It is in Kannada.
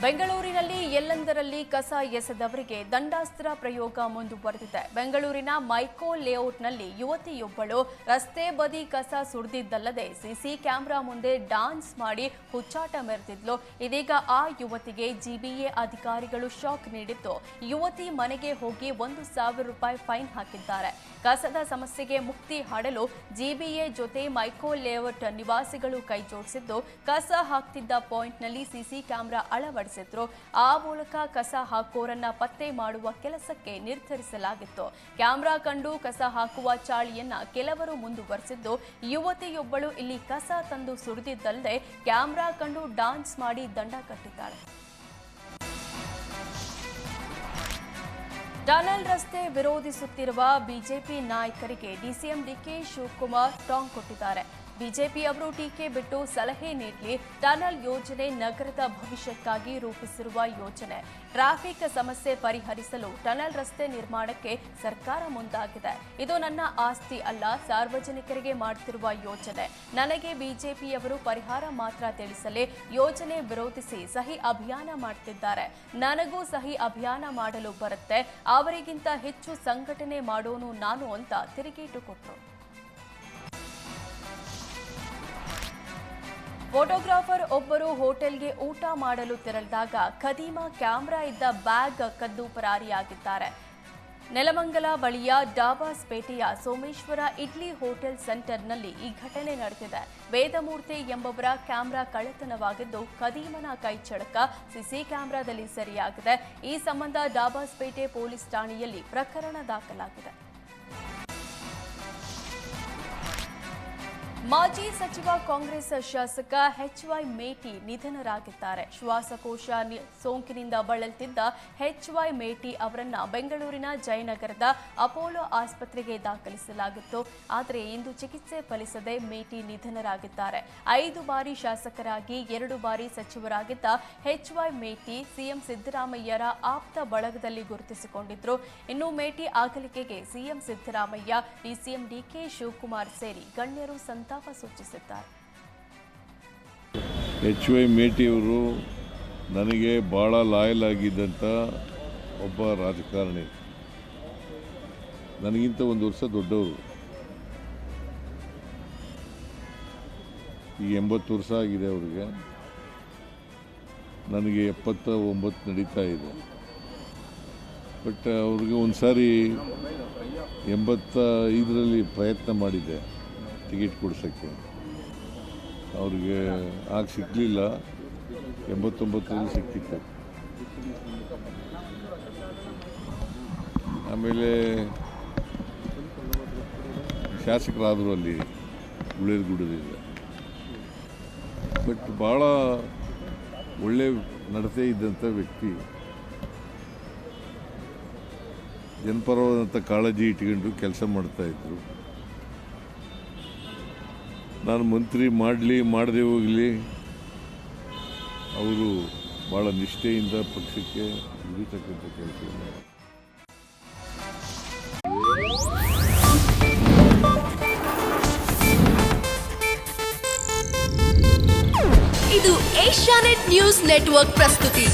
ಬೆಂಗಳೂರಿನಲ್ಲಿ ಎಲ್ಲೆಂದರಲ್ಲಿ ಕಸ ಎಸೆದವರಿಗೆ ದಂಡಾಸ್ತ್ರ ಪ್ರಯೋಗ ಮುಂದುವರೆದಿದೆ. ಬೆಂಗಳೂರಿನ ಮೈಕೋ ಲೇಔಟ್ನಲ್ಲಿ ಯುವತಿಯೊಬ್ಬಳು ರಸ್ತೆ ಬದಿ ಕಸ ಸುರಿದಿದ್ದಲ್ಲದೆ ಸಿಸಿ ಕ್ಯಾಮೆರಾ ಮುಂದೆ ಡಾನ್ಸ್ ಮಾಡಿ ಹುಚ್ಚಾಟ ಮೆರೆದಿದ್ಲು. ಇದೀಗ ಆ ಯುವತಿಗೆ ಜಿಬಿಎ ಅಧಿಕಾರಿಗಳು ಶಾಕ್ ನೀಡಿದ್ದು, ಯುವತಿ ಮನೆಗೆ ಹೋಗಿ 1,000 ರೂಪಾಯಿ ಫೈನ್ ಹಾಕಿದ್ದಾರೆ. ಕಸದ ಸಮಸ್ಯೆಗೆ ಮುಕ್ತಿ ಹಾಡಲು ಜಿಬಿಎ ಜೊತೆ ಮೈಕೋ ಲೇಔಟ್ ನಿವಾಸಿಗಳು ಕೈ ಜೋಡಿಸಿದ್ದು, ಕಸ ಹಾಕ್ತಿದ್ದ ಪಾಯಿಂಟ್ನಲ್ಲಿ ಸಿಸಿ ಕ್ಯಾಮೆರಾ ಅಳವಡಿಸಿದ್ರು. ಆ ಮೂಲಕ ಕಸ ಹಾಕೋರನ್ನ ಪತ್ತೆ ಮಾಡುವ ಕೆಲಸಕ್ಕೆ ನಿರ್ಧರಿಸಲಾಗಿತ್ತು. ಕ್ಯಾಮೆರಾ ಕಂಡು ಕಸ ಹಾಕುವ ಚಾಳಿಯನ್ನ ಕೆಲವರು ಮುಂದುವರೆಸಿದ್ದು, ಯುವತಿಯೊಬ್ಬಳು ಇಲ್ಲಿ ಕಸ ತಂದು ಸುರಿದಿದ್ದಲ್ಲದೆ ಕ್ಯಾಮೆರಾ ಕಂಡು ಡಾನ್ಸ್ ಮಾಡಿ ದಂಡ ಕಟ್ಟಿದ್ದಾಳೆ. ಟನಲ್ ರಸ್ತೆ ವಿರೋಧಿಸುತ್ತಿರುವ ಬಿಜೆಪಿ ನಾಯಕರಿಗೆ ಡಿಸಿಎಂ ಡಿಕೆ ಶಿವಕುಮಾರ್ ಟಾಂಗ್ ಕೊಟ್ಟಿದ್ದಾರೆ. ಬಿಜೆಪಿ ಅವರು ಟೀಕೆ ಬಿಟ್ಟು ಸಲಹೆ ನೀಡಲಿ. ಟನಲ್ ಯೋಜನೆ ನಗರದ ಭವಿಷ್ಯಕ್ಕಾಗಿ ರೂಪಿಸಿರುವ ಯೋಜನೆ. ಟ್ರಾಫಿಕ್ ಸಮಸ್ಯೆ ಪರಿಹರಿಸಲು ಟನಲ್ ರಸ್ತೆ ನಿರ್ಮಾಣಕ್ಕೆ ಸರ್ಕಾರ ಮುಂದಾಗಿದೆ. ಇದು ನನ್ನ ಆಸ್ತಿ ಅಲ್ಲ, ಸಾರ್ವಜನಿಕರಿಗೆ ಮಾಡುತ್ತಿರುವ ಯೋಜನೆ. ನನಗೆ ಬಿಜೆಪಿಯವರು ಪರಿಹಾರ ಮಾತ್ರ ತಿಳಿಸಲಿ. ಯೋಜನೆ ವಿರೋಧಿಸಿ ಸಹಿ ಅಭಿಯಾನ ಮಾಡುತ್ತಿದ್ದಾರೆ. ನನಗೂ ಸಹಿ ಅಭಿಯಾನ ಮಾಡಲು ಬರುತ್ತೆ. ಅವರಿಗಿಂತ ಹೆಚ್ಚು ಸಂಘಟನೆ ಮಾಡೋನು ನಾನು ಅಂತ ತಿರುಗೇಟು ಕೊಟ್ಟರು. ಫೋಟೋಗ್ರಾಫರ್ ಒಬ್ಬರು ಹೋಟೆಲ್ಗೆ ಊಟ ಮಾಡಲು ತೆರಳಿದಾಗ ಖದೀಮ ಕ್ಯಾಮೆರಾ ಇದ್ದ ಬ್ಯಾಗ್ ಕದ್ದು ಪರಾರಿಯಾಗಿದ್ದಾರೆ. ನೆಲಮಂಗಲ ಬಳಿಯ ಡಾಬಾಸ್ಪೇಟೆಯ ಸೋಮೇಶ್ವರ ಇಡ್ಲಿ ಹೋಟೆಲ್ ಸೆಂಟರ್ನಲ್ಲಿ ಈ ಘಟನೆ ನಡೆದಿದೆ. ವೇದಮೂರ್ತಿ ಎಂಬವರ ಕ್ಯಾಮೆರಾ ಕಳ್ಳತನವಾಗಿದ್ದು, ಖದೀಮನ ಕೈಚಳಕ ಸಿಸಿ ಕ್ಯಾಮೆರಾದಲ್ಲಿ ಸೆರೆಯಾಗಿದೆ. ಈ ಸಂಬಂಧ ಡಾಬಾಸ್ಪೇಟೆ ಪೊಲೀಸ್ ಠಾಣೆಯಲ್ಲಿ ಪ್ರಕರಣ ದಾಖಲಾಗಿದೆ. ಮಾಜಿ ಸಚಿವ ಕಾಂಗ್ರೆಸ್ ಶಾಸಕ ಎಚ್.ವೈ. ಮೇಟಿ ನಿಧನರಾಗಿದ್ದಾರೆ. ಶ್ವಾಸಕೋಶ ಸೋಂಕಿನಿಂದ ಬಳಲುತ್ತಿದ್ದ ಎಚ್.ವೈ. ಮೇಟಿ ಅವರನ್ನ ಬೆಂಗಳೂರಿನ ಜಯನಗರದ ಅಪೋಲೋ ಆಸ್ಪತ್ರೆಗೆ ದಾಖಲಿಸಲಾಗಿತ್ತು. ಆದರೆ ಇಂದು ಚಿಕಿತ್ಸೆ ಫಲಿಸದೆ ಮೇಟಿ ನಿಧನರಾಗಿದ್ದಾರೆ. 5 ಬಾರಿ ಶಾಸಕರಾಗಿ 2 ಬಾರಿ ಸಚಿವರಾಗಿದ್ದ ಎಚ್.ವೈ. ಮೇಟಿ ಸಿಎಂ ಸಿದ್ದರಾಮಯ್ಯರ ಆಪ್ತ ಬಳಗದಲ್ಲಿ ಗುರುತಿಸಿಕೊಂಡಿದ್ರು. ಇನ್ನು ಮೇಟಿ ಅಗಲಿಕೆಗೆ CM Siddaramaiah, DCM DK Shivakumar ಸೇರಿ ಗಣ್ಯರು ಸಂತಾಪ ಸೂಚಿಸಿದ್ದಾರೆ. ಎಚ್.ವೈ. ಮೇಟಿಯವರು ನನಗೆ ಭಾಳ ಲಾಯಲ್ ಆಗಿದ್ದಂಥ ಒಬ್ಬ ರಾಜಕಾರಣಿ. ನನಗಿಂತ 1 ವರ್ಷ ದೊಡ್ಡವರು. ಈಗ 80 ವರ್ಷ ಆಗಿದೆ ಅವರಿಗೆ. ನನಗೆ 79 ನಡೀತಾ ಇದೆ. ಬಟ್ ಅವ್ರಿಗೆ ಒಂದು ಸಾರಿ 85ರಲ್ಲಿ ಪ್ರಯತ್ನ ಮಾಡಿದ್ದೆ ಟಿಕೆಟ್ ಕೊಡ್ಸೋಕ್ಕೆ. ಅವ್ರಿಗೆ ಆಗ ಸಿಕ್ಕಲಿಲ್ಲ. 89ರಲ್ಲಿ ಸಿಕ್ಕಿತ್ತು. ಆಮೇಲೆ ಶಾಸಕರಾದರು ಅಲ್ಲಿ ಗುಳೇರಗುಡದಿಂದ. ಬಟ್ ಭಾಳ ಒಳ್ಳೆ ನಡತೆ ಇದ್ದಂಥ ವ್ಯಕ್ತಿ. ಜನಪರವಾದಂಥ ಕಾಳಜಿ ಇಟ್ಕೊಂಡು ಕೆಲಸ ಮಾಡ್ತಾಯಿದ್ರು. ನಾನು ಮಂತ್ರಿ ಮಾಡದೆ ಹೋಗಲಿ, ಅವರು ಭಾಳ ನಿಷ್ಠೆಯಿಂದ ಪಕ್ಷಕ್ಕೆ ದುಡಿತಕ್ಕಂಥ ಕೆಲಸ. ಇದು ಏಷ್ಯಾನೆಟ್ ನ್ಯೂಸ್ ನೆಟ್ವರ್ಕ್ ಪ್ರಸ್ತುತಿ.